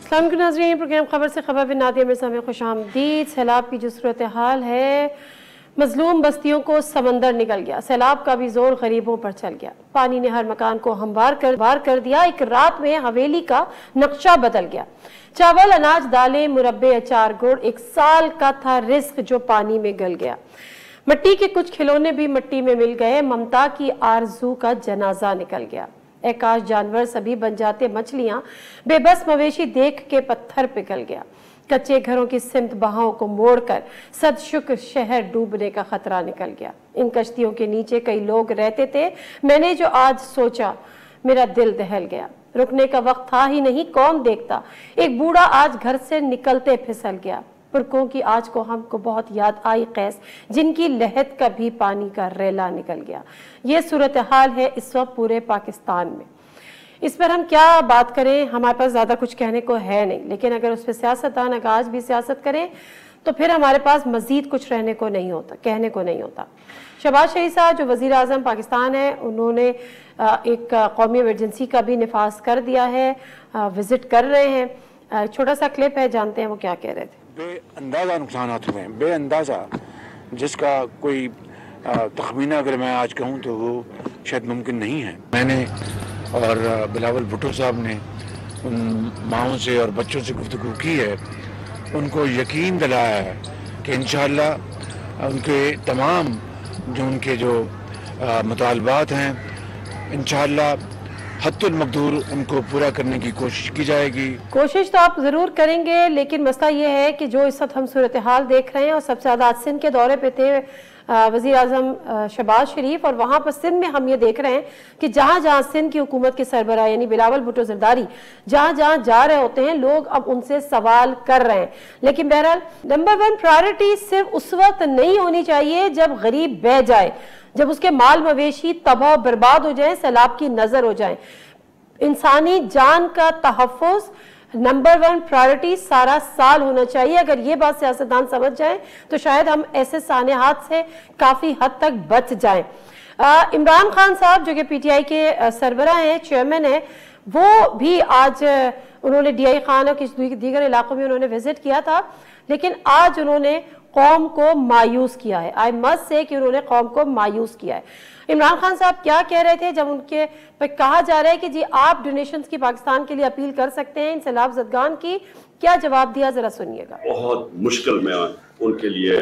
अस्सलाम वालेकुम नाज़रीन, प्रोग्राम खबर से खबर में नादिया मिर्ज़ा में खुशामदीद। सैलाब की जो सूरत हाल है, मजलूम बस्तियों को समंदर निकल गया। सैलाब का भी जोर गरीबों पर चल गया। पानी ने हर मकान को हमवार कर दिया। एक रात में हवेली का नक्शा बदल गया। चावल, अनाज, दालें, मुरब्बे, अचार, गुड़, एक साल का था रिस्क जो पानी में गल गया। मिट्टी के कुछ खिलौने भी मिट्टी में मिल गए। ममता की आरजू का जनाजा निकल गया। एकाश जानवर सभी बन जाते मछलियां, बेबस मवेशी देख के पत्थर पिघल गया। कच्चे घरों की सिमत बहावों को मोड़कर सदशुक्र शहर डूबने का खतरा निकल गया। इन कश्तियों के नीचे कई लोग रहते थे। मैंने जो आज सोचा मेरा दिल दहल गया। रुकने का वक्त था ही नहीं, कौन देखता। एक बूढ़ा आज घर से निकलते फिसल गया। पुरखों की आज को हमको बहुत याद आई कैस, जिनकी लहद का भी पानी का रेला निकल गया। ये सूरत हाल है इस वक्त पूरे पाकिस्तान में। इस पर हम क्या बात करें, हमारे पास ज़्यादा कुछ कहने को है नहीं, लेकिन अगर उस पर सियासतदान अगर आज भी सियासत करें तो फिर हमारे पास मज़ीद कुछ रहने को नहीं होता, कहने को नहीं होता। शहबाज शरीफ साहब जो वज़ीर आज़म पाकिस्तान है, उन्होंने एक कौमी इमरजेंसी का भी निफाज कर दिया है, विज़िट कर रहे हैं। छोटा सा क्लिप है, जानते हैं वो क्या कह रहे थे। बेअंदाज़ा नुकसान हुए हैं, बेअंदाज़ा, जिसका कोई तखमीना अगर मैं आज कहूँ तो वो शायद मुमकिन नहीं है। मैंने और बिलावल भुट्टो साहब ने उन माओं से और बच्चों से गुफ्तगू की है, उनको यकीन दिलाया है कि इंशाअल्लाह उनके तमाम जो मुतालबात हैं इंशाअल्लाह हद्दुल मक़दूर उनको पूरा करने की कोशिश की जाएगी। कोशिश तो आप ज़रूर करेंगे, लेकिन मसला ये है कि जो इस वक्त हम सूरत हाल देख रहे हैं, और सबसे ज़्यादा आज सिंध के दौरे पे थे वज़ीर आज़म शहबाज शरीफ, और वहाँ पर सिंध में हम ये देख रहे हैं कि जहाँ जहाँ सिंध की हुकूमत के सरबराह यानी बिलावल भुट्टो ज़रदारी जहाँ जहाँ जा रहे होते हैं, लोग अब उनसे सवाल कर रहे हैं। लेकिन बहरहाल नंबर 1 प्रायोरिटी सिर्फ उस वक्त नहीं होनी चाहिए जब गरीब बह जाए, जब उसके माल मवेशी तबाह बर्बाद हो जाए, सैलाब की नजर हो जाए। इंसानी जान का तहफ़्फ़ुज़ नंबर 1 प्रायोरिटी सारा साल होना चाहिए। अगर ये बात सियासतदान समझ जाए तो शायद हम ऐसे सानेहात से काफी हद तक बच जाएं। इमरान खान साहब जो कि पीटीआई के सरबराह हैं, चेयरमैन है, वो भी आज उन्होंने डीआई खान और किसी दीगर इलाकों में उन्होंने विजिट किया था, लेकिन आज उन्होंने कौम को मायूस किया है। आई मस्ट से कि उन्होंने कौम को मायूस किया है। इमरान खान साहब क्या कह रहे थे जब उनके पे कहा जा रहा है कि जी आप डोनेशंस की पाकिस्तान के लिए अपील कर सकते हैं इन सैलाब ज़दगान की, क्या जवाब दिया जरा सुनिएगा। बहुत मुश्किल में उनके लिए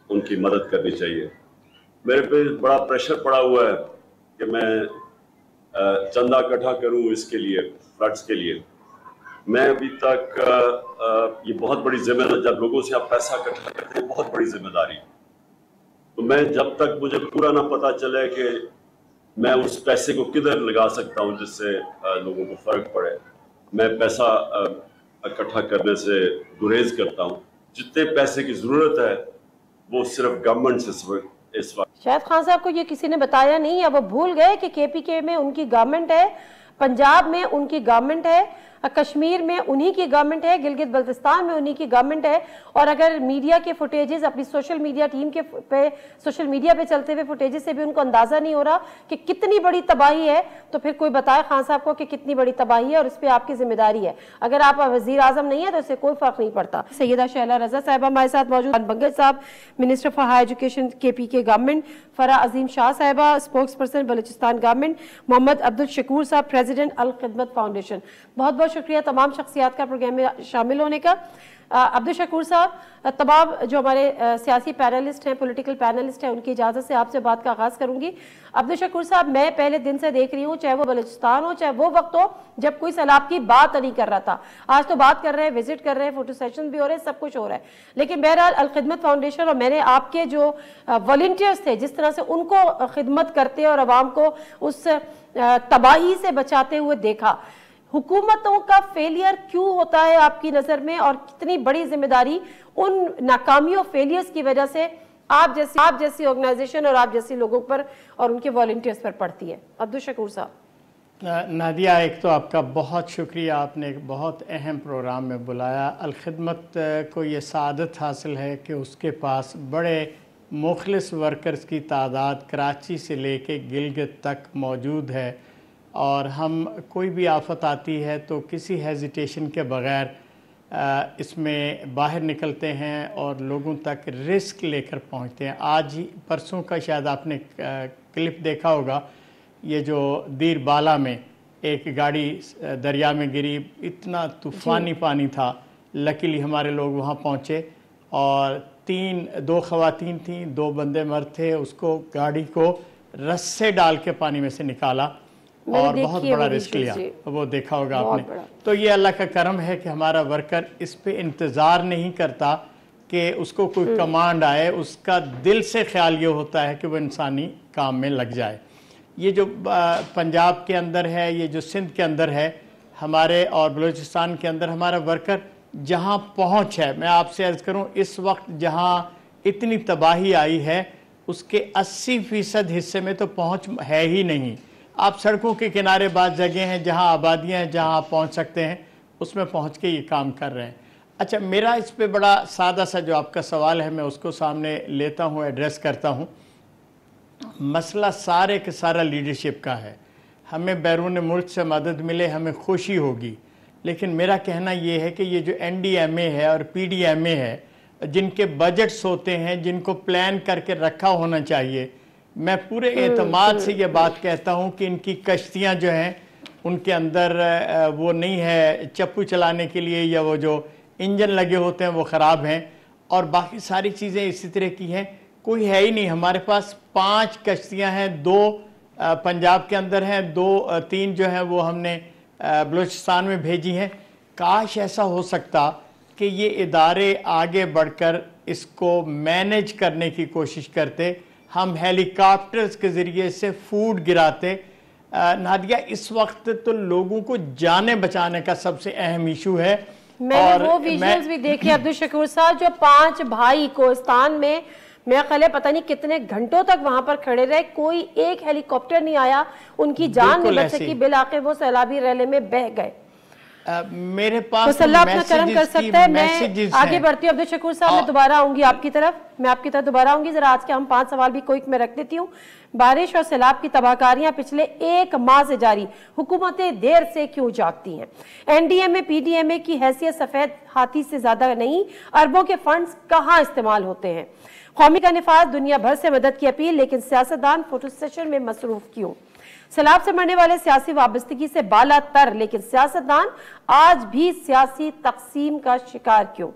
उनकी मदद करनी चाहिए। मेरे पे बड़ा प्रेशर पड़ा हुआ है कि मैं चंदा इकट्ठा करूं इसके लिए, फ्लड्स के लिए। मैं अभी तक ये बहुत बड़ी जिम्मेदारी, जब लोगों से आप पैसा इकट्ठा करते हैं बहुत बड़ी जिम्मेदारी, तो मैं जब तक मुझे पूरा ना पता चले कि मैं उस पैसे को किधर लगा सकता हूं जिससे लोगों को फर्क पड़े, मैं पैसा इकट्ठा करने से गुरेज करता हूं। जितने पैसे की जरूरत है वो सिर्फ गवर्नमेंट से इस वक्त। शायद खान साहब को ये किसी ने बताया नहीं, या वो भूल गए कि केपीके में उनकी गवर्नमेंट है, पंजाब में उनकी गवर्नमेंट है, कश्मीर में उन्हीं की गवर्नमेंट है, गिलगित बल्तिस्तान में उन्हीं की गवर्नमेंट है। और अगर मीडिया के फुटेजेस अपनी सोशल मीडिया टीम के सोशल मीडिया पे चलते हुए फुटेजेस से भी उनको अंदाजा नहीं हो रहा कि कितनी बड़ी तबाही है, तो फिर कोई बताए खान साहब को कि कितनी बड़ी तबाही है और इस पर आपकी जिम्मेदारी है। अगर आप वजीर आजम नहीं है तो इससे कोई फर्क नहीं पड़ता। सैयदा शहला रजा साहब हमारे साथ मौजूद, बंगज साहब minister for high education KPK government, Farah Azeem Shah साहिबा spokesperson Balochistan government, Mohammad Abdul Shakoor साहब प्रेसिडेंट अल खिदमत फाउंडेशन। बहुत बहुत शुक्रिया तमाम शख्सियात का प्रोग्राम में शामिल होने का। अब्दुल शकूर साहब, तमाम जो हमारे सियासी पैनलिस्ट हैं, पॉलिटिकल पैनलिस्ट हैं, उनकी इजाज़त से आपसे बात का आगाज़ करूंगी। अब्दुल शकूर साहब, मैं पहले दिन से देख रही हूँ, चाहे वो बलूचिस्तान हो, चाहे वो वक्त हो जब कोई सैलाब की बात नहीं कर रहा था, आज तो बात कर रहे हैं, विजिट कर रहे हैं, फोटो सेशन भी हो रहे हैं, सब कुछ हो रहा है। लेकिन बहरहाल अल खिदमत फाउंडेशन और मैंने आपके जो वॉलंटियर्स थे, जिस तरह से उनको खिदमत करते और आवाम को उस तबाही से बचाते हुए देखा, हुकूमतों का फेलियर क्यों होता है आपकी नजर में, और कितनी बड़ी जिम्मेदारी उन नाकामियों फेलियर्स की वजह से आप जैसी ऑर्गेनाइजेशन और आप जैसे लोगों पर और उनके वॉलंटियर्स पर पड़ती है। अब्दुल शकूर साहब। नादिया, एक तो आपका बहुत शुक्रिया, आपने एक बहुत अहम प्रोग्राम में बुलाया। अल खिदमत को ये सादत हासिल है कि उसके पास बड़े मुखलिस वर्कर्स की तादाद कराची से लेके गिलगित तक मौजूद है। और हम कोई भी आफत आती है तो किसी हेजिटेशन के बग़ैर इसमें बाहर निकलते हैं और लोगों तक रिस्क लेकर पहुंचते हैं। आज ही परसों का शायद आपने क्लिप देखा होगा, ये जो दीर बाला में एक गाड़ी दरिया में गिरी, इतना तूफ़ानी पानी था। लकीली हमारे लोग वहाँ पहुँचे और दो ख़वातीन थीं, 2 बंदे मर्द थे। उसको गाड़ी को रस्से डाल के पानी में से निकाला और बहुत बड़ा रिस्क लिया। वो देखा होगा आपने। तो ये अल्लाह का करम है कि हमारा वर्कर इस पे इंतज़ार नहीं करता कि उसको कोई कमांड आए, उसका दिल से ख्याल ये होता है कि वो इंसानी काम में लग जाए। ये जो पंजाब के अंदर है, ये जो सिंध के अंदर है हमारे, और बलूचिस्तान के अंदर हमारा वर्कर जहाँ पहुँच है, मैं आपसे अर्ज़ करूँ इस वक्त जहाँ इतनी तबाही आई है उसके 80% हिस्से में तो पहुँच है ही नहीं। आप सड़कों के किनारे बाज़ जगह हैं जहाँ आबादियाँ हैं, जहाँ आप पहुँच सकते हैं, उसमें पहुँच के ये काम कर रहे हैं। अच्छा, मेरा इस पे बड़ा सादा सा जो आपका सवाल है मैं उसको सामने लेता हूँ, एड्रेस करता हूँ। मसला सारे के सारा लीडरशिप का है। हमें बैरून मुल्क से मदद मिले हमें खुशी होगी, लेकिन मेरा कहना ये है कि ये जो NDMA है और PDMA है, जिनके बजट्स होते हैं, जिनको प्लान करके रखा होना चाहिए, मैं पूरे एतमाद से ये बात कहता हूँ कि इनकी कश्तियाँ जो हैं उनके अंदर वो नहीं है चप्पू चलाने के लिए, या वो जो इंजन लगे होते हैं वो ख़राब हैं, और बाकी सारी चीज़ें इसी तरह की हैं। कोई है ही नहीं। हमारे पास 5 कश्तियाँ हैं, 2 पंजाब के अंदर हैं, 3 जो हैं वो हमने बलूचिस्तान में भेजी हैं। काश ऐसा हो सकता कि ये इदारे आगे बढ़कर इसको मैनेज करने की कोशिश करते, हम हेलीकॉप्टर्स के ज़रिए से फूड गिराते। नादिया, इस वक्त तो लोगों को जाने बचाने का सबसे अहम इशू है। मैंने वो विजुअल्स भी देखे अब्दुल शकूर साहब, जो 5 भाई कोस्तान में मैं ख्याल पता नहीं कितने घंटों तक वहां पर खड़े रहे, कोई एक हेलीकॉप्टर नहीं आया, उनकी जान नहीं बच सकी, बिलाके वो सैलाबी रैले में बह गए। मेरे पास तो अल्लाह अपना करम कर सकता है। मैं आगे बढ़ती हूँ अब्दुल शकूर साहब, मैं दोबारा आऊंगी आपकी तरफ, दोबारा आऊंगी। जरा आज के हम 5 सवाल भी क्विक में रख देती हूँ। बारिश और सैलाब की तबाहकारियां पिछले 1 माह से जारी, हुकूमतें देर से क्यों जागती हैं? NDMA PDMA की हैसियत सफेद हाथी से ज्यादा नहीं, अरबों के फंड्स कहाँ इस्तेमाल होते हैं? कौमी का निफाज, दुनिया भर से मदद की अपील, लेकिन सियासतदान फोटो सेशन में मसरूफ क्यों? सैलाब से मरने वाले सियासी वाबस्तगी से बाला तर, लेकिन सियासतदान आज भी सियासी तकसीम का शिकार क्यों?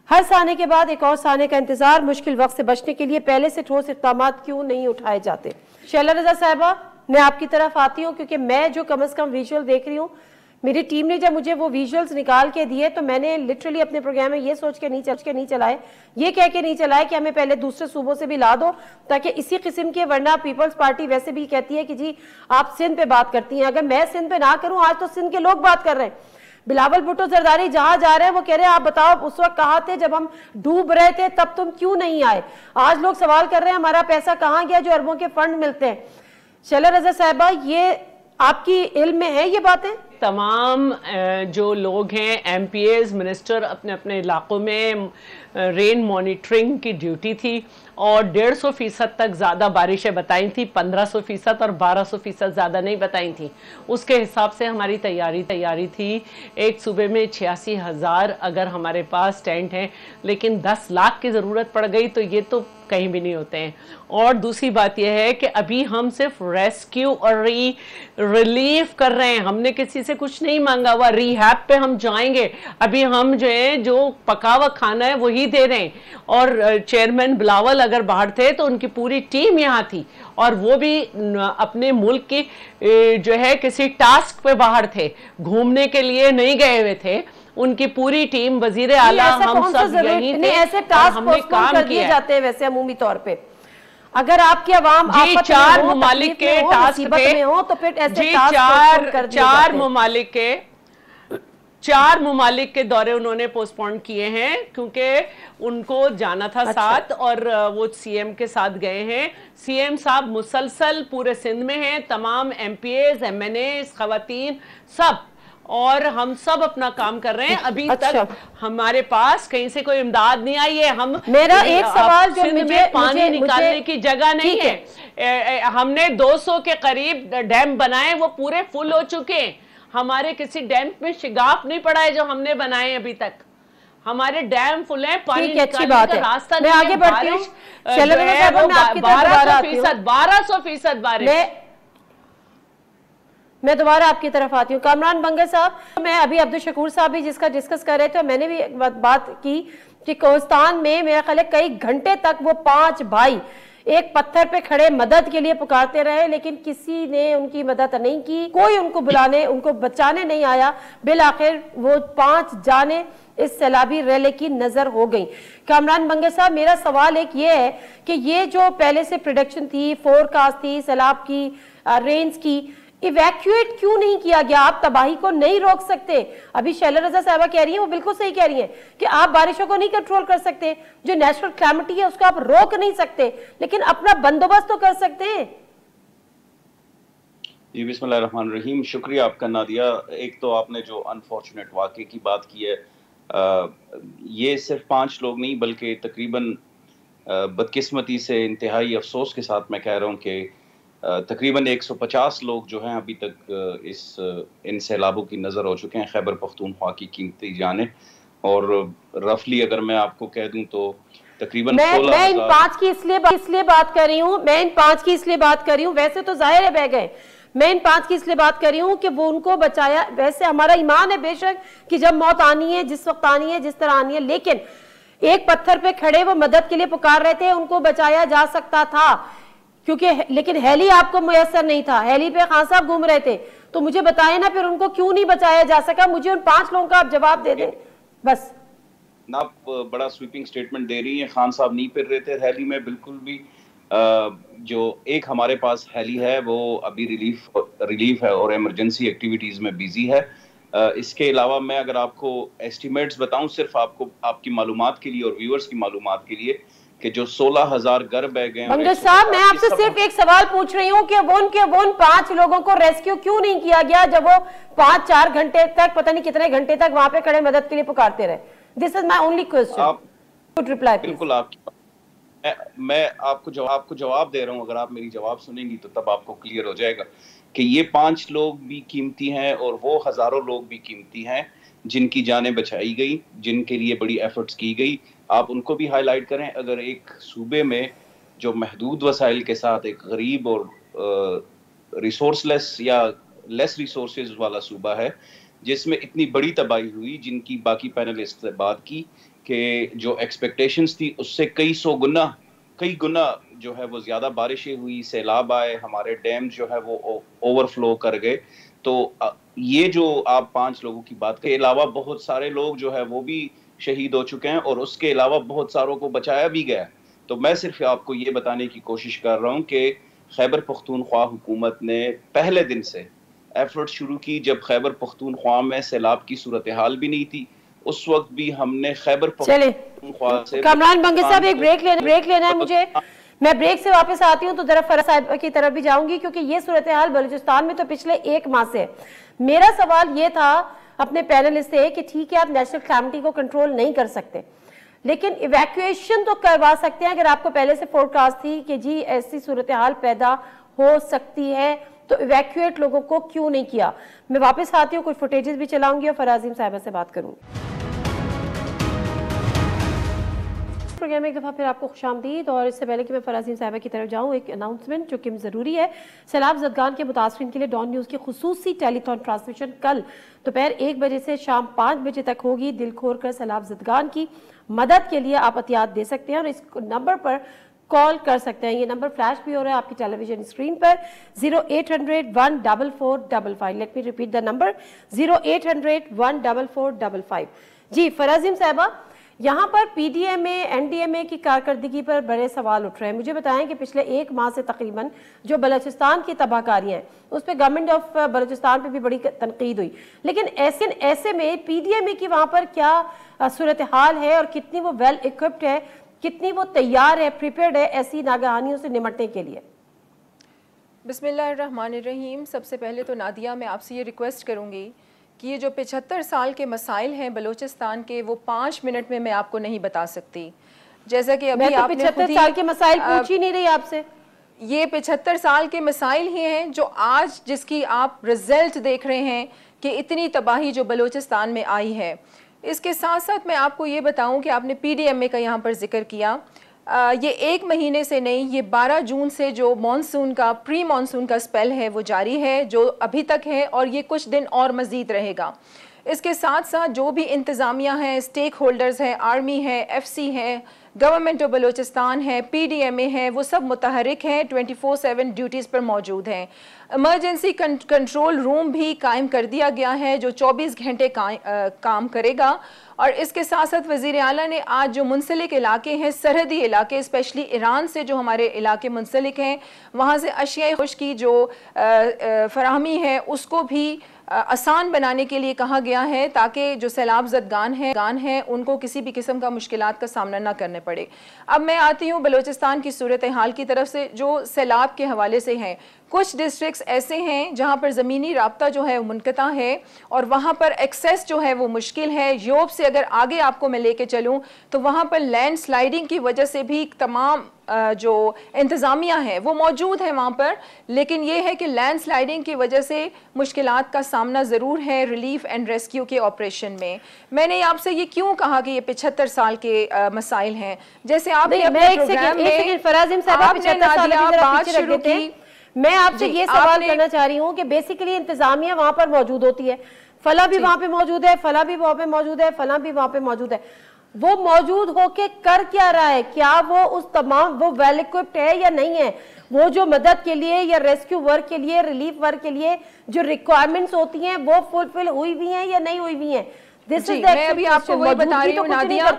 हर साने के बाद एक और साने का इंतजार, मुश्किल वक्त से बचने के लिए पहले से ठोस इक़दाम क्यों नहीं उठाए जाते? शैला रजा साहिबा, मैं आपकी तरफ आती हूँ, क्योंकि मैं जो कम से कम विजुअल देख रही हूँ, मेरी टीम ने जब मुझे वो विजुअल्स निकाल के दिए तो मैंने लिटरली अपने प्रोग्राम में ये सोच के नहीं चलाए, ये कह के नहीं चलाए कि हमें पहले दूसरे सूबों से भी ला दो, ताकि इसी किस्म के, वरना पीपल्स पार्टी वैसे भी कहती है कि जी आप सिंध पे बात करती हैं। अगर मैं सिंध पे ना करूं, आज तो सिंध के लोग बात कर रहे हैं। बिलावल भुट्टो जरदारी जहां जा रहे हैं वो कह रहे हैं आप बताओ उस वक्त कहाँ थे जब हम डूब रहे थे, तब तुम क्यों नहीं आए? आज लोग सवाल कर रहे हैं हमारा पैसा कहाँ गया जो अरबों के फंड मिलते हैं। शैला रजा साहिबा, ये आपकी इल्म में है ये बातें? तमाम जो लोग हैं MPAs मिनिस्टर अपने अपने इलाकों में रेन मॉनिटरिंग की ड्यूटी थी और 150% तक ज़्यादा बारिशें बताई थी, 1500% और 1200% ज़्यादा नहीं बताई थी। उसके हिसाब से हमारी तैयारी थी। एक सूबे में 86,000 अगर हमारे पास टेंट हैं, लेकिन 10 लाख की ज़रूरत पड़ गई तो ये तो कहीं भी नहीं होते हैं। और दूसरी बात यह है कि अभी हम सिर्फ रेस्क्यू और रिलीफ कर रहे हैं, हमने किसी से कुछ नहीं मांगा हुआ। रिहैब पे हम जाएंगे, अभी हम जो पका हुआ खाना है वही दे रहे हैं। और चेयरमैन बिलावल अगर बाहर थे तो उनकी पूरी टीम यहाँ थी और वो भी अपने मुल्क की जो है किसी टास्क पे बाहर थे, घूमने के लिए नहीं गए हुए थे। उनकी पूरी टीम, वजीर आला, हम सब यहीं थे। ऐसे टास्क हमने काम कर दिए जाते हैं वैसे अमूमी तौर पे। अगर आपकी आवाम जी 4 ममालिक के टास्क थे, तो फिर ऐसे जी 4 ममालिक के दौरे उन्होंने पोस्टपोन किए हैं क्योंकि उनको जाना था साथ, और वो CM के साथ गए हैं। CM साहब मुसलसल पूरे सिंध में हैं, तमाम MPAs MNAs खवातीन सब, और हम सब अपना काम कर रहे हैं। अभी तक हमारे पास कहीं से कोई इमदाद नहीं आई है। हम मेरा एक सवाल जो मुझे पानी निकालने की जगह नहीं है। हमने 200 के करीब डैम बनाए, वो पूरे फुल हो चुके हैं। हमारे किसी डैम में शिगाफ नहीं पड़ा है जो हमने बनाए अभी तक। हमारे डैम फुल है, पानी निकालने का रास्ता नहीं है। मैं आगे बढ़ती हूँ। 1200% बारिश। मैं दोबारा आपकी तरफ आती हूँ। कामरान बंगल साहब, मैं अभी अब्दुल शकूर साहब भी जिसका डिस्कस कर रहे थे, मैंने भी बात की कि कोस्तान में मेरा ख्याल है कई घंटे तक वो 5 भाई एक पत्थर पे खड़े मदद के लिए पुकारते रहे, लेकिन किसी ने उनकी मदद नहीं की, कोई उनको बुलाने, उनको बचाने नहीं आया। बिल आखिर वो 5 जाने इस सैलाबी रैली की नजर हो गई। कामरान बंगे साहब, मेरा सवाल एक ये है कि ये जो पहले से प्रोडिक्शन थी, फोरकास्ट थी सैलाब की, रेंज की, इवैक्यूएट क्यों नहीं किया गया? आप तबाही को नहीं रोक सकते। अभी शैला रजा साहबा कह रही हैं, वो बिल्कुल सही कह रही हैं कि आप बारिशों को नहीं कंट्रोल कर सकते, जो नेचुरल क्लैमिटी है उसको आप रोक नहीं सकते, लेकिन अपना बंदोबस्त तो कर सकते हैं। जी बिस्मिल्लाहिर्रहमानिर्रहीम, शुक्रिया आपका नादिया। एक तो आपने जो अनफॉर्चुनेट वाक़े की बात की है, ये सिर्फ 5 लोग नहीं बल्कि तकरीबन बदकिस्मती से इंतहाई अफसोस के साथ मैं कह रहा हूँ कि तकरीबन 150 लोग जो हैं अभी तक इन सैलाबों की नज़र हो चुके हैं खैबर पख्तूनख्वा की कीमती जाने। और रफली अगर मैं आपको कह दूं तो तकरीबन मैं इन 5 की इसलिए बात कर रही हूँ, मैं इन 5 की इसलिए बात कर रही हूँ, वैसे तो जाहिर है बह गए, मैं इन 5 की इसलिए बात कर रही हूँ कि वो उनको बचाया। वैसे हमारा ईमान है बेशक कि जब मौत आनी है, जिस वक्त आनी है, जिस तरह आनी है, लेकिन एक पत्थर पे खड़े वो मदद के लिए पुकार रहे थे, उनको बचाया जा सकता था, क्योंकि लेकिन हेली आपको मुयस्सर नहीं था, हेली पे खान साहब घूम रहे थे। तो मुझे बताएं ना फिर उनको क्यों नहीं बचाया जा सका? मुझे उन 5 लोगों का आप जवाब दे दें बस। ना आप बड़ा स्वीपिंग स्टेटमेंट दे रही हैं। खान साहब नहीं फिर रहे थे हेली में, बिल्कुल भी। जो एक हमारे पास हेली है वो अभी रिलीफ है और इमरजेंसी एक्टिविटीज में बिजी है। इसके अलावा मैं अगर आपको एस्टिमेट्स बताऊं सिर्फ आपको आपकी मालूमात के लिए और व्यूअर्स की मालूमात के लिए कि जो 16,000 घर बह गए। बंगल साहब, मैं आपसे सिर्फ एक सवाल पूछ रही हूँ कि वो उन 5 लोगों को रेस्क्यू क्यों नहीं किया गया जब वो 5-4 घंटे तक, पता नहीं कितने घंटे तक वहां पे खड़े मदद के लिए पुकारते रहे? This is my only question. आप गुड रिप्लाई। बिल्कुल आपकी मैं आपको जवाब दे रहा हूँ। अगर आप मेरी जवाब सुनेंगी तो तब आपको क्लियर हो जाएगा कि ये 5 लोग भी कीमती हैं और वो हजारों लोग भी कीमती हैं जिनकी जानें बचाई गई, जिनके लिए बड़ी एफर्ट्स की गई। आप उनको भी हाईलाइट करें। अगर एक सूबे में जो महदूद वसाइल के साथ एक गरीब और रिसोर्सलेस या लेस रिसोर्सेज वाला सूबा है जिसमें इतनी बड़ी तबाही हुई, जिनकी बाकी पैनलिस्ट ने बात की कि जो एक्सपेक्टेशंस थी उससे कई गुना जो है वो ज़्यादा बारिशें हुई, सैलाब आए, हमारे डैम जो है वो ओवरफ्लो कर गए। तो ये जो आप 5 लोगों की बात के अलावा बहुत सारे लोग जो है वो भी शहीद हो चुके हैं और उसके अलावा बहुत सारों को बचाया भी गया। तो मैं सिर्फ आपको ये बताने की कोशिश कर रहा हूँ कि खैबर पख्तूनख्वा हुकूमत ने पहले दिन से एफर्ट शुरू की जब खैबर पख्तूनख्वा में सैलाब की सूरत हाल भी नहीं थी। उस वक्त भी हमने खैबर पख्तूनख्वा से। कामरान बंगे साहब, एक ब्रेक लेना है मुझे। मैं ब्रेक से वापस आती हूँ तो जरा फराज साहब की तरफ भी जाऊंगी, क्योंकि ये सूरत हाल बलूचिस्तान में तो पिछले 1 माह से। मेरा सवाल ये था अपने पैनलिस्ट से कि ठीक है आप नेशनल क्लैमिटी को कंट्रोल नहीं कर सकते, लेकिन इवैक्यूएशन तो करवा सकते हैं। अगर आपको पहले से फोरकास्ट थी कि जी ऐसी सूरत हाल पैदा हो सकती है तो इवैक्यूएट लोगों को क्यों नहीं किया? मैं वापस आती हूँ, कुछ फुटेजेस भी चलाऊंगी और फराजीम साहिबा से बात करूंगी। प्रोग्राम में एक दफ़ा फिर आपको खुशामदीद। और इससे पहले कि मैं फराजीम साहिबा की तरफ जाऊँ, एक अनाउंसमेंट जो कि ज़रूरी है। सैलाब ज़दगान के मुतासरीन के लिए डॉन न्यूज़ की खुसूसी टेलीथॉन ट्रांसमिशन कल दोपहर 1 बजे से शाम 5 बजे तक होगी। दिल खोल कर सैलाब ज़दगान की मदद के लिए आप एहतियात दे सकते हैं और इस नंबर पर कॉल कर सकते हैं। ये नंबर फ्लैश भी हो रहा है आपकी टेलीविजन स्क्रीन पर, 0800-14455। Let me repeat the number, 0800-14455। जी फराजीम साहिबा, यहाँ पर पीडीएमए एनडीएमए की कारकर्दगी पर बड़े सवाल उठ रहे हैं। मुझे बताएं कि पिछले 1 माह से तकरीबन जो बलूचिस्तान की तबाहकारियाँ हैं उस पर गवर्नमेंट ऑफ बलूचिस्तान पे भी बड़ी तनकीद हुई, लेकिन ऐसे में पीडीएमए की वहाँ पर क्या सूरत हाल है और कितनी वो वेल इक्विप्ड है, कितनी वो तैयार है, प्रिपेयर्ड है ऐसी नागहानियों से निपटने के लिए? बिस्मिल्लाहिर्रहमानिर्रहीम। सबसे पहले तो नादिया मैं आपसे ये रिक्वेस्ट करूँगी कि ये जो 75 साल के मसाइल हैं बलूचिस्तान के, वो 5 मिनट में मैं आपको नहीं बता सकती। जैसा कि अभी आपने 75 साल के मसाइल पूछ ही नहीं रही आपसे। ये 75 साल के मसाइल ही हैं जो आज, जिसकी आप रिजल्ट देख रहे हैं कि इतनी तबाही जो बलूचिस्तान में आई है। इसके साथ साथ मैं आपको ये बताऊं कि आपने PDMA का यहाँ पर जिक्र किया। ये 1 महीने से नहीं, ये 12 जून से जो मॉनसून का, प्री मॉनसून का स्पेल है वो जारी है, जो अभी तक है और ये कुछ दिन और मज़ीद रहेगा। इसके साथ साथ जो भी इंतज़ामिया हैं, स्टेक होल्डर्स हैं, आर्मी है, FC है, गवर्नमेंट ऑफ बलूचिस्तान है, PDMA है, वो सब मुतहरिक हैं, 24/7 ड्यूटीज़ पर मौजूद हैं। इमरजेंसी कंट्रोल रूम भी कायम कर दिया गया है जो 24 घंटे काम करेगा। और इसके साथ साथ वज़ीर आला ने आज जो मुंसलिक इलाके हैं, सरहदी इलाके, स्पेशली ईरान से जो हमारे इलाके मुंसलिक हैं, वहाँ से अशिया खुश की जो फराहमी है उसको भी आसान बनाने के लिए कहा गया है, ताकि जो सैलाब ज़दगान हैं उनको किसी भी किस्म का मुश्किलात का सामना ना करने पड़े। अब मैं आती हूँ बलूचिस्तान की सूरत हाल की तरफ से, जो सैलाब के हवाले से हैं। कुछ डिस्ट्रिक्ट्स ऐसे हैं जहाँ पर ज़मीनी राब्ता जो है मुनक़ता है और वहाँ पर एक्सेस जो है वो मुश्किल है। यूरोप से अगर आगे आपको मैं लेके चलूँ तो वहाँ पर लैंड स्लाइडिंग की वजह से भी तमाम जो इंतज़ामिया है वो मौजूद है वहाँ पर, लेकिन ये है कि लैंड स्लाइडिंग की वजह से मुश्किलात का सामना ज़रूर है रिलीफ एंड रेस्क्यू के ऑपरेशन में। मैंने आपसे ये क्यों कहा कि ये 75 साल के मसाइल हैं, जैसे आपने अपने प्रोग्राम में फराज़ साहब 75 साल बात शुरू की। मैं आपसे ये सवाल करना चाह रही हूँ कि बेसिकली इंतजामिया वहां पर मौजूद होती है, फला भी वहां पे मौजूद है, फला भी वहां पे मौजूद है, फला भी वहां पे मौजूद है। वो मौजूद होके कर क्या रहा है? क्या वो उस तमाम वो वेल इक्विप्ड है या नहीं है? वो जो मदद के लिए या रेस्क्यू वर्क के लिए, रिलीफ वर्क के लिए जो रिक्वायरमेंट्स होती हैं वो फुलफिल हुई भी हैं या नहीं हुई भी हैं? दिस इज मैं अभी आपको वही बता रही हूँ नादिया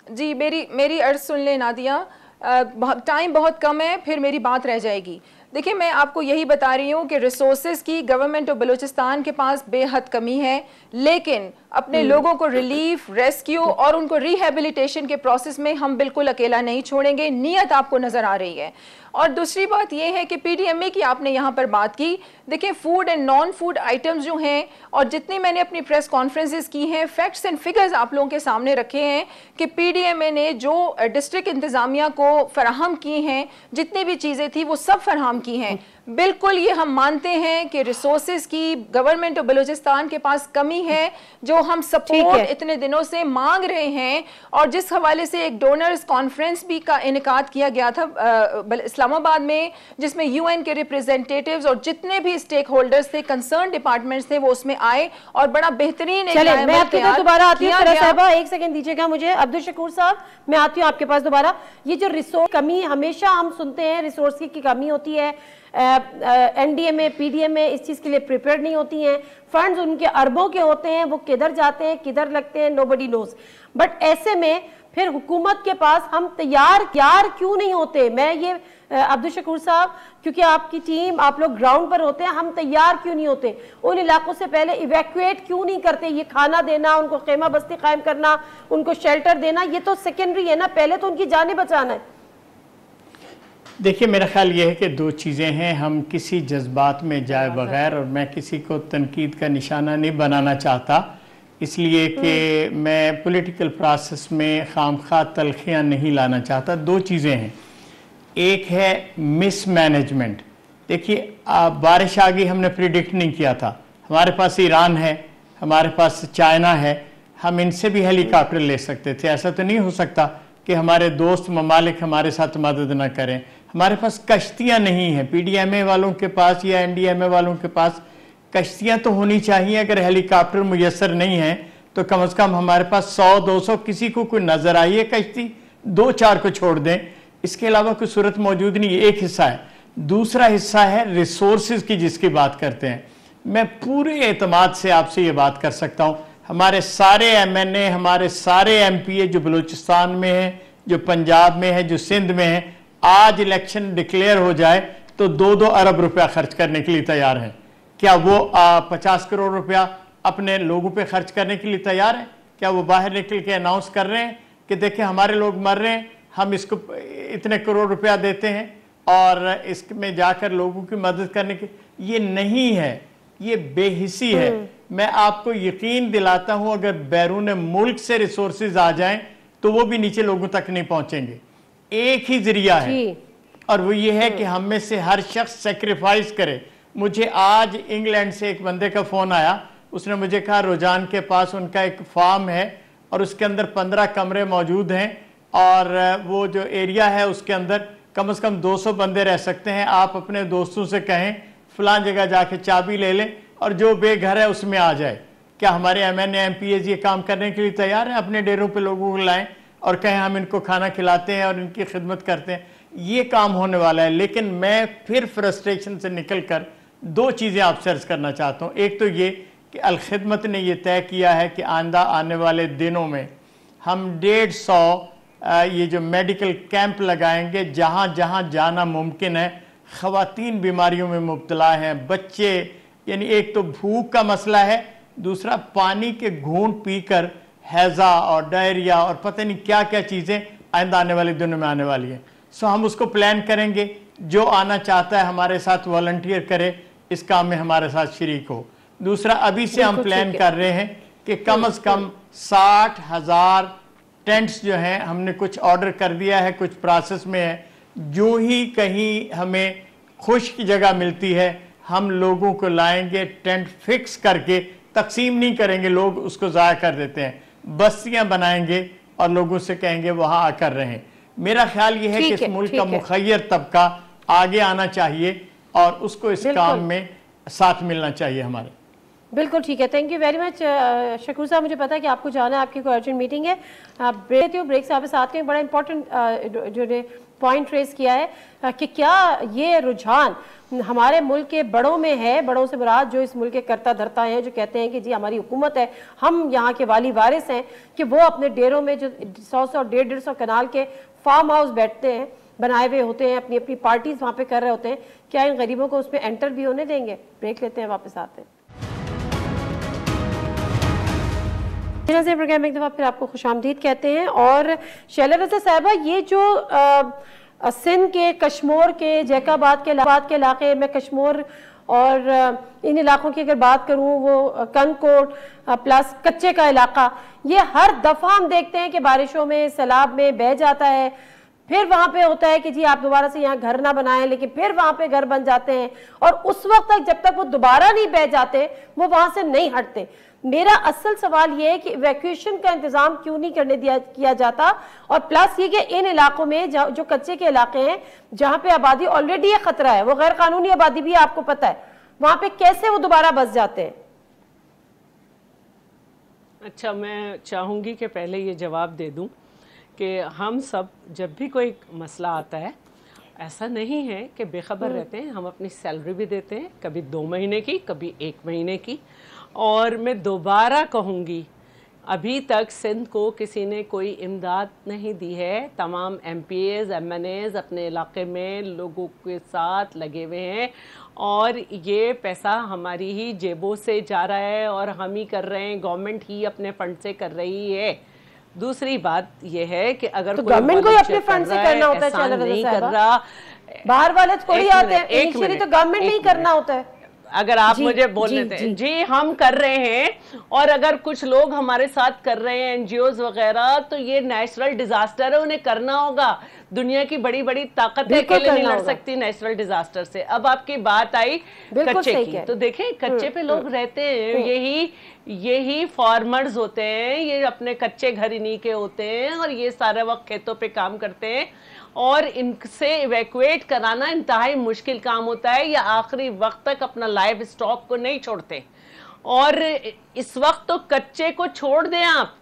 जी। मेरी अर्ज सुन ले नादिया, टाइम बहुत कम है, फिर मेरी बात रह जाएगी। देखिए, मैं आपको यही बता रही हूँ कि रिसोर्सेज की गवर्नमेंट ऑफ बलूचिस्तान के पास बेहद कमी है, लेकिन अपने लोगों को रिलीफ, रेस्क्यू और उनको रिहेबिलिटेशन के प्रोसेस में हम बिल्कुल अकेला नहीं छोड़ेंगे। नीयत आपको नज़र आ रही है। और दूसरी बात यह है कि PDMA की आपने यहाँ पर बात की। देखिए, food and non food items जो हैं, और जितनी मैंने अपनी प्रेस कॉन्फ्रेंसेस की हैं, फैक्ट्स एंड फिगर्स आप लोगों के सामने रखे हैं कि PDMA ने जो डिस्ट्रिक्ट इंतज़ामिया को फराहम की हैं, जितनी भी चीज़ें थी वो सब फराहम की हैं। बिल्कुल ये हम मानते हैं कि रिसोर्सेज की गवर्नमेंट ऑफ बलूचिस्तान के पास कमी है, जो हम सपोर्ट इतने दिनों से मांग रहे हैं। और जिस हवाले से एक डोनर्स कॉन्फ्रेंस भी का इनेकाद किया गया था इस्लामाबाद में, जिसमें UN के रिप्रेजेंटेटिव्स और जितने भी स्टेक होल्डर्स थे, कंसर्न डिपार्टमेंट्स थे, वो उसमें आए और बड़ा बेहतरीन दोबारा आती हूँ। एक सेकंड दीजिएगा मुझे, अब्दुल शकूर साहब, मैं आती हूँ आपके पास दोबारा। ये जो रिसोर्स कमी हमेशा हम सुनते हैं, रिसोर्स की कमी होती है, NDMA PDMA इस चीज के लिए प्रिपेयर नहीं होती हैं, फंड्स उनके अरबों के होते हैं, वो किधर जाते हैं किधर लगते हैं नोबडी नोज। बट ऐसे में फिर हुकूमत के पास हम तैयार क्यों नहीं होते? मैं ये अब्दुल शकूर साहब, क्योंकि आपकी टीम, आप लोग ग्राउंड पर होते हैं, हम तैयार क्यों नहीं होते? उन इलाकों से पहले इवैक्यूएट क्यों नहीं करते? ये खाना देना, उनको खेमा बस्ती कायम करना, उनको शेल्टर देना, ये तो सेकेंडरी है ना, पहले तो उनकी जानें बचाना है। देखिए, मेरा ख्याल ये है कि दो चीज़ें हैं। हम किसी जज्बात में जाए बगैर, और मैं किसी को तनकीद का निशाना नहीं बनाना चाहता, इसलिए कि मैं पॉलिटिकल प्रोसेस में खामखा तलखियाँ नहीं लाना चाहता। दो चीज़ें हैं, एक है मिसमैनेजमेंट। देखिए, बारिश आ गई, हमने प्रिडिक्ट नहीं किया था। हमारे पास ईरान है, हमारे पास चाइना है, हम इनसे भी हेलीकॉप्टर ले सकते थे। ऐसा तो नहीं हो सकता कि हमारे दोस्त ममालिक हमारे साथ मदद ना करें। हमारे पास कश्तियाँ नहीं हैं, PDMA वालों के पास या NDMA वालों के पास कश्तियाँ तो होनी चाहिए। अगर हेलीकॉप्टर मुयसर नहीं है तो कम से कम हमारे पास 100-200, किसी को कोई नज़र आई है कश्ती, 2-4 को छोड़ दें, इसके अलावा कोई सूरत मौजूद नहीं। एक हिस्सा है। दूसरा हिस्सा है रिसोर्सेज की, जिसकी बात करते हैं। मैं पूरे एतमाद से आपसे ये बात कर सकता हूँ, हमारे सारे MNA, हमारे सारे MPA जो बलूचिस्तान में है, जो पंजाब में है, जो सिंध में है, आज इलेक्शन डिक्लेयर हो जाए तो 2-2 अरब रुपया खर्च करने के लिए तैयार हैं। क्या वो 50 करोड़ रुपया अपने लोगों पे खर्च करने के लिए तैयार है? क्या वो बाहर निकल के अनाउंस कर रहे हैं कि देखिए हमारे लोग मर रहे हैं, हम इसको इतने करोड़ रुपया देते हैं और इसमें जाकर लोगों की मदद करने की? ये नहीं है, ये बेहिसी है। मैं आपको यकीन दिलाता हूं अगर बैरून मुल्क से रिसोर्सेज आ जाएं तो वो भी नीचे लोगों तक नहीं पहुंचेंगे। एक ही जरिया है और वो ये है कि हम में से हर शख्स सेक्रीफाइस करे। मुझे आज इंग्लैंड से एक बंदे का फ़ोन आया, उसने मुझे कहा रुझान के पास उनका एक फार्म है और उसके अंदर 15 कमरे मौजूद हैं और वो जो एरिया है उसके अंदर कम से कम 200 बंदे रह सकते हैं। आप अपने दोस्तों से कहें फलां जगह जाके चाबी ले लें और जो बेघर है उसमें आ जाए। क्या हमारे MNA MPs ये काम करने के लिए तैयार हैं? अपने डेरों पे लोगों को लाएं और कहें हम इनको खाना खिलाते हैं और इनकी खिदमत करते हैं। ये काम होने वाला है। लेकिन मैं फिर फ्रस्ट्रेशन से निकल कर 2 चीज़ें आपसे अर्ज करना चाहता हूँ। एक तो ये कि अलखिदमत ने ये तय किया है कि आने वाले दिनों में हम 150 ये जो मेडिकल कैंप लगाएंगे जहाँ जहाँ जाना मुमकिन है। ख़वातीन बीमारियों में मुब्तला हैं, बच्चे, यानी एक तो भूख का मसला है, दूसरा पानी के घूंट पीकर हैज़ा और डायरिया और पता नहीं क्या क्या चीज़ें आइंदा आने वाले दिनों में आने वाली हैं। सो हम उसको प्लान करेंगे। जो आना चाहता है हमारे साथ वॉलंटियर करे, इस काम में हमारे साथ शरीक हो। दूसरा, अभी से हम प्लान कर रहे हैं कि कम से कम 60,000 टेंट्स जो हैं हमने कुछ ऑर्डर कर दिया है, कुछ प्रोसेस में है। जो ही कहीं हमें खुश्क जगह मिलती है हम लोगों को लाएंगे, टेंट फिक्स करके तकसीम नहीं करेंगे, लोग उसको ज़ाया कर देते हैं, बस्तियां बनाएंगे और लोगों से कहेंगे वहाँ आकर रहें। मेरा ख्याल ये है कि इस मुल्क का मुखय्यर तबका आगे आना चाहिए और उसको इस काम में साथ मिलना चाहिए हमारे। बिल्कुल ठीक है, thank you very much Shakoor साहब। मुझे पता है कि आपको जाना है, आपकी कोई अर्जेंट मीटिंग है। ब्रेक से आपके साथ में बड़ा इंपॉर्टेंट जो ने पॉइंट रेस किया है कि क्या ये रुझान हमारे मुल्क के बड़ों में है। बड़ों से मुराद जो इस मुल्क के करता धरता हैं, जो कहते हैं कि जी हमारी हुकूमत है, हम यहाँ के वाली वारिस हैं, कि वो अपने डेरों में जो 100-100 150 कनाल के फार्म हाउस बैठते हैं, बनाए हुए होते हैं, अपनी अपनी पार्टीज वहाँ पे कर रहे होते हैं, क्या इन गरीबों को उसमें एंटर भी होने देंगे? ब्रेक लेते हैं, वापस आते हैं। प्रोग्राम एक दफ़ा फिर आपको खुशामदीद कहते हैं। और शैला रज़ा साहिबा, ये जो सिंध के कश्मोर के जैकाबाद के इलाके में, कश्मोर और इन इलाकों की अगर बात करूं, वो कनकोट प्लस कच्चे का इलाका, ये हर दफ़ा हम देखते हैं कि बारिशों में सैलाब में बह जाता है। फिर वहाँ पे होता है कि जी आप दोबारा से यहाँ घर ना बनाएं, लेकिन फिर वहाँ पे घर बन जाते हैं और उस वक्त तक जब तक वो दोबारा नहीं बह जाते वो वहाँ से नहीं हटते। मेरा असल सवाल ये है कि इवैक्यूएशन का इंतजाम क्यों नहीं किया जाता, और प्लस ये कि इन इलाकों में जो कच्चे के इलाके हैं जहाँ पे आबादी ऑलरेडी खतरा है, वो गैर कानूनी आबादी भी आपको पता है, वहाँ पे कैसे वो दोबारा बस जाते हैं? अच्छा, मैं चाहूँगी कि पहले ये जवाब दे दूँ कि हम सब जब भी कोई मसला आता है, ऐसा नहीं है कि बेखबर रहते हैं। हम अपनी सैलरी भी देते हैं, कभी 2 महीने की, कभी 1 महीने की। और मैं दोबारा कहूँगी, अभी तक सिंध को किसी ने कोई इमदाद नहीं दी है। तमाम MPs MNAs अपने इलाके में लोगों के साथ लगे हुए हैं और ये पैसा हमारी ही जेबों से जा रहा है और हम ही कर रहे हैं, गवर्नमेंट ही अपने फंड से कर रही है। दूसरी बात यह है कि अगर तो गवर्नमेंट को अपने फंड से करना होता है, नहीं कर रहा, बाहर वाले थोड़ी आते हैं, इनिशियली तो गवर्नमेंट नहीं करना होता है। अगर आप मुझे बोल लेते हैं जी हम कर रहे हैं, और अगर कुछ लोग हमारे साथ कर रहे हैं NGOs वगैरह, तो ये नेचुरल डिजास्टर है, उन्हें करना होगा। दुनिया की बड़ी बड़ी ताकतें अकेले नहीं लड़ सकती नेचुरल डिजास्टर से। अब आपकी बात आई कच्चे की, तो देखें कच्चे पे लोग रहते हैं, यही फार्मर्स होते हैं, ये अपने कच्चे घर इन्हीं के होते हैं और ये सारे वक्त खेतों पे काम करते हैं और इनसे इवैक्यूएट कराना इंतहाई मुश्किल काम होता है। या आखिरी वक्त तक अपना लाइव स्टॉक को नहीं छोड़ते। और इस वक्त तो कच्चे को छोड़ दें आप,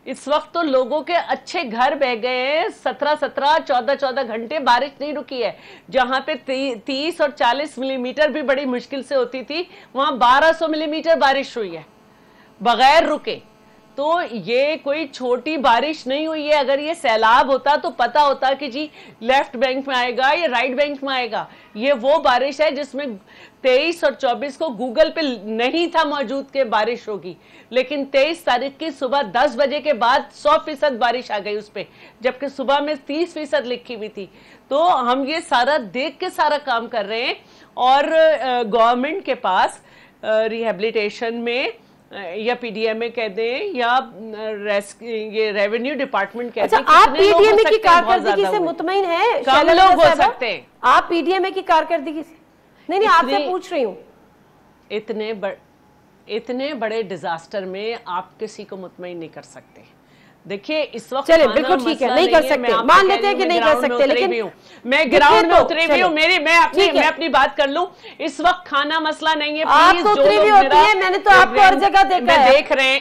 इस वक्त तो लोगों के अच्छे घर बह गए हैं। 17-17, 14-14 घंटे बारिश नहीं रुकी है। जहां पे 30 और 40 मिलीमीटर भी बड़ी मुश्किल से होती थी, वहां 1200 मिलीमीटर बारिश हुई है बगैर रुके। तो ये कोई छोटी बारिश नहीं हुई है। अगर ये सैलाब होता तो पता होता कि जी लेफ्ट बैंक में आएगा या राइट बैंक में आएगा। ये वो बारिश है जिसमें 23 और 24 को गूगल पे नहीं था मौजूद के बारिश होगी, लेकिन 23 तारीख की सुबह 10 बजे के बाद 100% बारिश आ गई उस पर, जबकि सुबह में 30% लिखी हुई थी। तो हम ये सारा देख के सारा काम कर रहे हैं। और गवर्नमेंट के पास रिहेबिलिटेशन में या पीडीएमए कह दें या ये रेवेन्यू डिपार्टमेंट कह दें। अच्छा, आप पीडीएमए की कारकर्दगी से मुतमईन है? कम लोग हो सकते हैं। आप पीडीएमए की कारकर्दगी से? नहीं, आपसे पूछ रही हूँ। इतने बड़े डिजास्टर में आप किसी को मुतमईन नहीं कर सकते। देखिए इस वक्त चलिए बिल्कुल ठीक है, नहीं कर सकते, मान लेते हैं कि नहीं कर सकते, लेकिन मैं ग्राउंड में उतरी हुई हूँ। मैं अपनी बात कर लूं। इस वक्त खाना मसला नहीं है। आप तो उतरी हुई होती है, मैंने तो आपको हर जगह देखा है। देख रहे हैं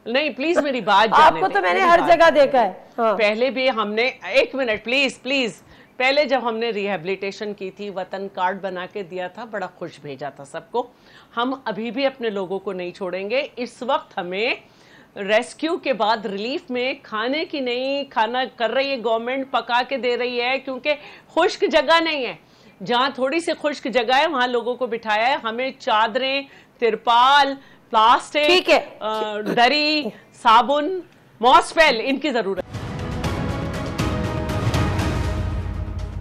नहीं, प्लीज मेरी बात जाने आपको तो मैंने हर जगह देखा है। पहले भी हमने, एक मिनट प्लीज, पहले जब हमने रिहेबिलिटेशन की थी, वतन कार्ड बना के दिया था, बड़ा खुश भेजा था सबको। हम अभी भी अपने लोगों को नहीं छोड़ेंगे। इस वक्त हमें रेस्क्यू के बाद रिलीफ में खाने की नहीं, खाना कर रही है गवर्नमेंट, पका के दे रही है, क्योंकि खुश्क जगह नहीं है। जहां थोड़ी सी खुश्क जगह है वहां लोगों को बिठाया है। हमें चादरें, तिरपाल, प्लास्टिक, दरी, साबुन, मॉस्फेल, इनकी जरूरत।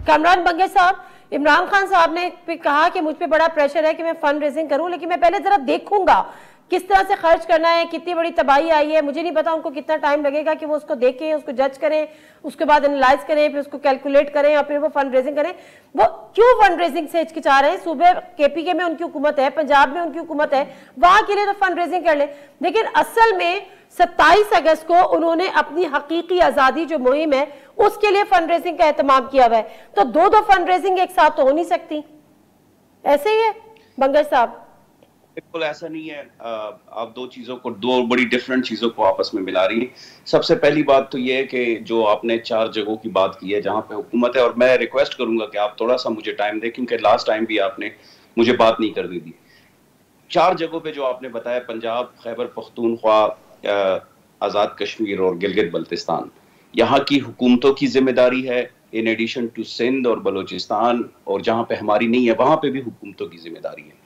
कामरान बंगे साहब, इमरान खान साहब ने कहा कि मुझ पे बड़ा प्रेशर है कि मैं फंड रेजिंग करूं, लेकिन मैं पहले जरा देखूंगा किस तरह से खर्च करना है, कितनी बड़ी तबाही आई है। मुझे नहीं पता उनको कितना टाइम लगेगा कि वो उसको देखें, उसको जज करें, उसके बाद एनालाइज करें, फिर उसको कैलकुलेट करें और फिर वो फंड रेजिंग करें। वो क्यों फंड रेजिंग से हिचकिचा रहे हैं? सूबे केपीके में उनकी हुकूमत है, पंजाब में उनकी हुकूमत है, वहां के लिए तो फंड रेजिंग कर ले। लेकिन असल में 27 अगस्त को उन्होंने अपनी हकीकी आजादी जो मुहिम है उसके लिए फंड रेजिंग का एहतमाम किया हुआ है। तो दो फंड रेजिंग एक साथ तो हो नहीं सकती। ऐसे ही है बंगर साहब? बिल्कुल ऐसा नहीं है। आप दो बड़ी डिफरेंट चीजों को आपस में मिला रही है। सबसे पहली बात तो ये है कि जो आपने 4 जगहों की बात की है जहां पे हुकूमत है, और मैं रिक्वेस्ट करूंगा कि आप थोड़ा सा मुझे टाइम दें, क्योंकि लास्ट टाइम भी आपने मुझे बात नहीं करनी दी। 4 जगहों पे जो आपने बताया, पंजाब, खैबर पख्तूनख्वा, आज़ाद कश्मीर और गिलगित बल्तिस्तान, यहाँ की हुकूमतों की जिम्मेदारी है, इन एडिशन टू सिंध और बलोचिस्तान, और जहाँ पे हमारी नहीं है वहाँ पे भी हुकूमतों की जिम्मेदारी है।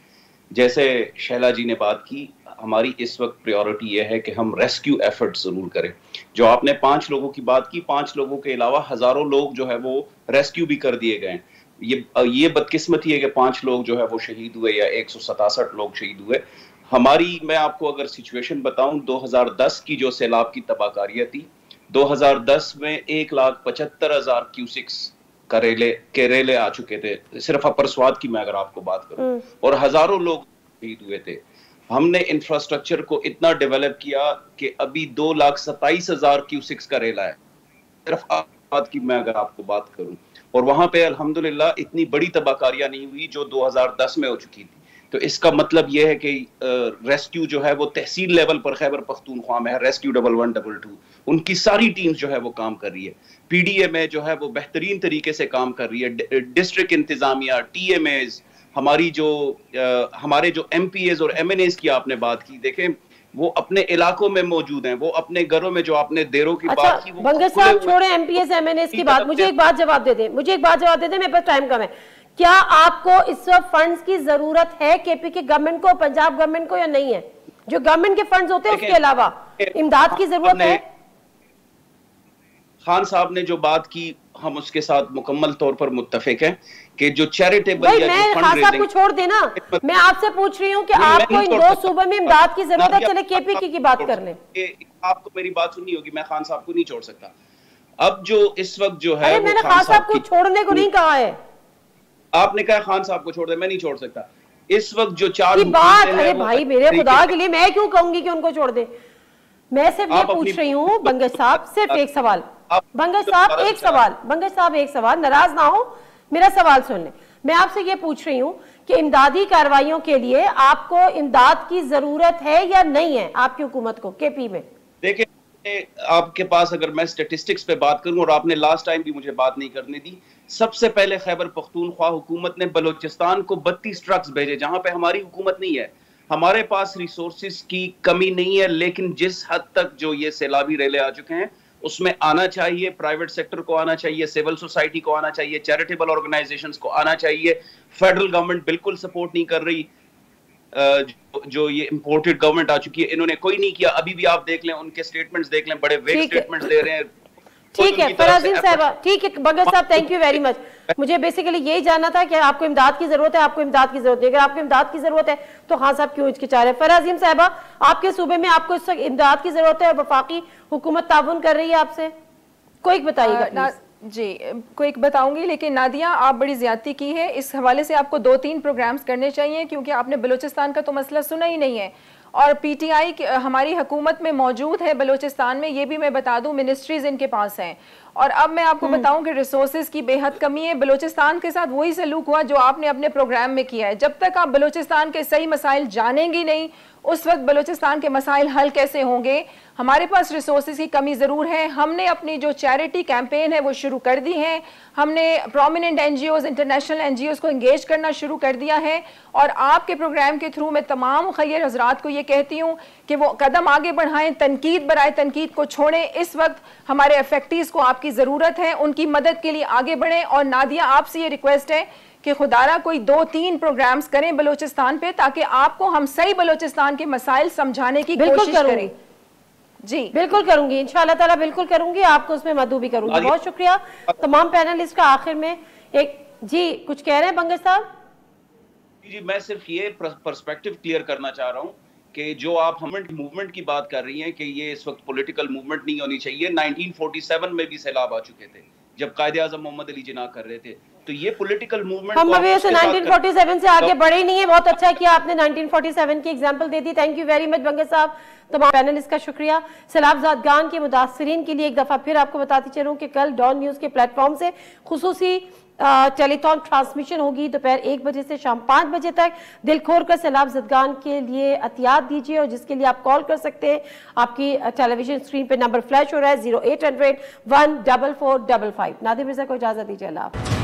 जैसे शैला जी ने बात की, हमारी इस वक्त प्रायोरिटी ये है कि हम रेस्क्यू एफर्ट जरूर करें। जो आपने 5 लोगों की बात की, 5 लोगों के अलावा हजारों लोग जो है वो रेस्क्यू भी कर दिए गए। ये बदकिस्मती है कि 5 लोग जो है वो शहीद हुए या 167 लोग शहीद हुए। मैं आपको अगर सिचुएशन बताऊं, 2010 की जो सैलाब की तबाहकारियां थी, 2010 में 1,75,000 क्यूसिक्स करेले आ चुके थे, सिर्फ अपर स्वाद की मैं अगर आपको बात करूं, और हजारों लोग शहीद हुए थे। हमने इंफ्रास्ट्रक्चर को इतना डेवलप किया कि अभी 2,27,000 क्यूसिक्स करेला है, सिर्फ स्वाद की मैं अगर आपको बात करूं, और वहां पे अल्हम्दुलिल्लाह इतनी बड़ी तबाहकारियां नहीं हुई जो 2010 में हो चुकी थी। तो इसका मतलब यह है कि रेस्क्यू जो है वो तहसील लेवल पर खैबर पख्तूनख्वा में है, रेस्क्यू 1122, उनकी सारी टीम्स जो है वो काम कर रही है। पीडीएमए जो है वो बेहतरीन तरीके से काम कर रही है। डिस्ट्रिक्ट इंतजामिया, टीएमएज, हमारे जो एमपीएज और एमएनएज की आपने बात की, देखें वो अपने इलाकों में मौजूद हैं, वो अपने घरों में, जो आपने देरों की बात की, बंगर साहब छोड़े एमपीएस एमएनएस की बात, मुझे एक बात जवाब दे दे, मेरे पास टाइम कम है। क्या आपको इस वक्त फंड्स की जरूरत है केपी की गवर्नमेंट को, पंजाब गवर्नमेंट को, या नहीं है? जो गवर्नमेंट के फंड्स होते हैं उसके अलावा इमदाद की जरूरत है? खान साहब ने जो बात की, हम उसके साथ मुकम्मल तौर पर मुत्तफिक हैं कि जो चैरिटेबल, मैं खान साहब को छोड़ देना, मैं आपसे पूछ रही हूँ कि आपको इन 2 सूबों में इमदाद की जरूरत है। चले केपी की बात कर लें। आपको मेरी बात सुननी होगी, मैं खान साहब को नहीं छोड़ सकता। अब जो इस वक्त जो है, मैंने खान साहब को छोड़ने को नहीं कहा है। आपने कहा खान साहब को छोड़ दे, मैं नहीं छोड़ सकता। इस वक्त जो 4 बात, अरे भाई मेरे खुदा के लिए, मैं क्यों कहूंगी कि उनको छोड़ दे? मैं सिर्फ ये पूछ रही हूँ बंगर साहब, सिर्फ एक सवाल, बंगर साहब एक सवाल, नाराज ना हो, मेरा सवाल सुन ले। मैं आपसे ये पूछ रही हूँ कि इमदादी कार्रवाइयों के लिए आपको इमदाद की जरूरत है या नहीं है आपकी हुकूमत को केपी में? देखिए, आपके पास अगर मैं स्टेटिस्टिक्स पे बात करूं, और आपने लास्ट टाइम भी मुझे बात नहीं करने दी, सबसे पहले खैबर पख्तूनख्वा हुकूमत ने बलोचिस्तान को 32 ट्रक्स भेजे, जहां पे हमारी हुकूमत नहीं है। हमारे पास रिसोर्सेज की कमी नहीं है, लेकिन जिस हद तक जो ये सैलाबी रेले आ चुके हैं उसमें आना चाहिए, प्राइवेट सेक्टर को आना चाहिए, सिविल सोसाइटी को आना चाहिए, चैरिटेबल ऑर्गेनाइजेशंस को आना चाहिए। फेडरल गवर्नमेंट बिल्कुल सपोर्ट नहीं कर रही। जो ये इंपोर्टेड गवर्नमेंट आ चुकी है, इन्होंने कोई नहीं किया। अभी भी आप देख लें, उनके स्टेटमेंट्स देख लें, बड़े वेग स्टेटमेंट्स दे रहे हैं। ठीक है फराजीन साहबा, ठीक है बंगस साहब, थैंक यू वेरी मच। मुझे बेसिकली यही जानना था कि आपको इमदाद की जरूरत है, आपको इमदाद की जरूरत है। अगर आपको इमदाद की जरूरत है तो खान साहब क्यों हिचकिचा रहे हैं? फराजीन साहबा, आपके सूबे में आपको इस वक्त इमदाद की जरूरत है और वफाकी हुकूमत ताउन कर रही है आपसे, कोई बताइएगा जी। कोई बताऊंगी, लेकिन नादिया आप बड़ी ज्यादती की है। इस हवाले से आपको 2-3 प्रोग्राम्स करने चाहिए, क्योंकि आपने बलूचिस्तान का तो मसला सुना ही नहीं है। और पीटीआई हमारी हुकूमत में मौजूद है बलूचिस्तान में, ये भी मैं बता दूं, मिनिस्ट्रीज इनके पास हैं। और अब मैं आपको बताऊं कि रिसोर्सेज की बेहद कमी है। बलूचिस्तान के साथ वही सलूक हुआ जो आपने अपने प्रोग्राम में किया है। जब तक आप बलूचिस्तान के सही मसाइल जानेंगी नहीं, उस वक्त बलूचिस्तान के मसाइल हल कैसे होंगे? हमारे पास रिसोर्सेज की कमी ज़रूर है। हमने अपनी जो चैरिटी कैंपेन है वो शुरू कर दी है। हमने प्रोमिनेंट एनजीओज, इंटरनेशनल एनजीओज को इंगेज करना शुरू कर दिया है। और आपके प्रोग्राम के थ्रू मैं तमाम मुखय्यर हजरात को ये कहती हूँ कि वो कदम आगे बढ़ाएं, तनकीद बराए तनकीद को छोड़ें। इस वक्त हमारे अफेक्टीज़ को आपकी ज़रूरत है, उनकी मदद के लिए आगे बढ़ें। और नादिया, आपसे ये रिक्वेस्ट है कि खुदारा कोई 2-3 प्रोग्राम्स करें बलूचिस्तान पे, ताकि आपको हम सही बलूचिस्तान के मसाइल समझाने की कोशिश करें। जी बिल्कुल करूंगी, इंशाअल्लाह ताला बिल्कुल करूंगी, आपको उसमें मदद भी करूंगी। बहुत शुक्रिया तमाम पैनलिस्ट का। आखिर में एक जी कुछ कह रहे हैं बंगस साहब? जी मैं सिर्फ ये पर्सपेक्टिव क्लियर करना चाह रहा हूँ कि जो आप मूवमेंट की बात कर रही हैं कि ये इस वक्त पॉलिटिकल मूवमेंट नहीं होनी चाहिए। 1947 में भी सैलाब आ चुके थे जब कायदे आजम मोहम्मद अली जिन्ना कर रहे थे। तो ये पॉलिटिकल मूवमेंट हम अभी 1947 से आगे बढ़े नहीं है। बहुत अच्छा किया आपने 1947 की एग्जांपल दे दी। Thank you very much Bangash साहब। तमाम पैनलिस्ट का शुक्रिया। सैलाब ज़ादगान के मुतासरीन के लिए एक दफ़ा फिर आपको बताती चलूँ कि कल डॉन न्यूज़ के प्लेटफॉर्म से खुसूसी टेलीथॉन ट्रांसमिशन होगी दोपहर 1 बजे से शाम 5 बजे तक। दिल खोल कर सैलाब ज़ादगान के लिए एहतियात दीजिए, और जिसके लिए आप कॉल कर सकते हैं। आपकी टेलीविजन स्क्रीन पे नंबर फ्लैश हो रहा है 0800 14455। नादिर मिर्जा को इजाज़त दीजिए। अल्लाह।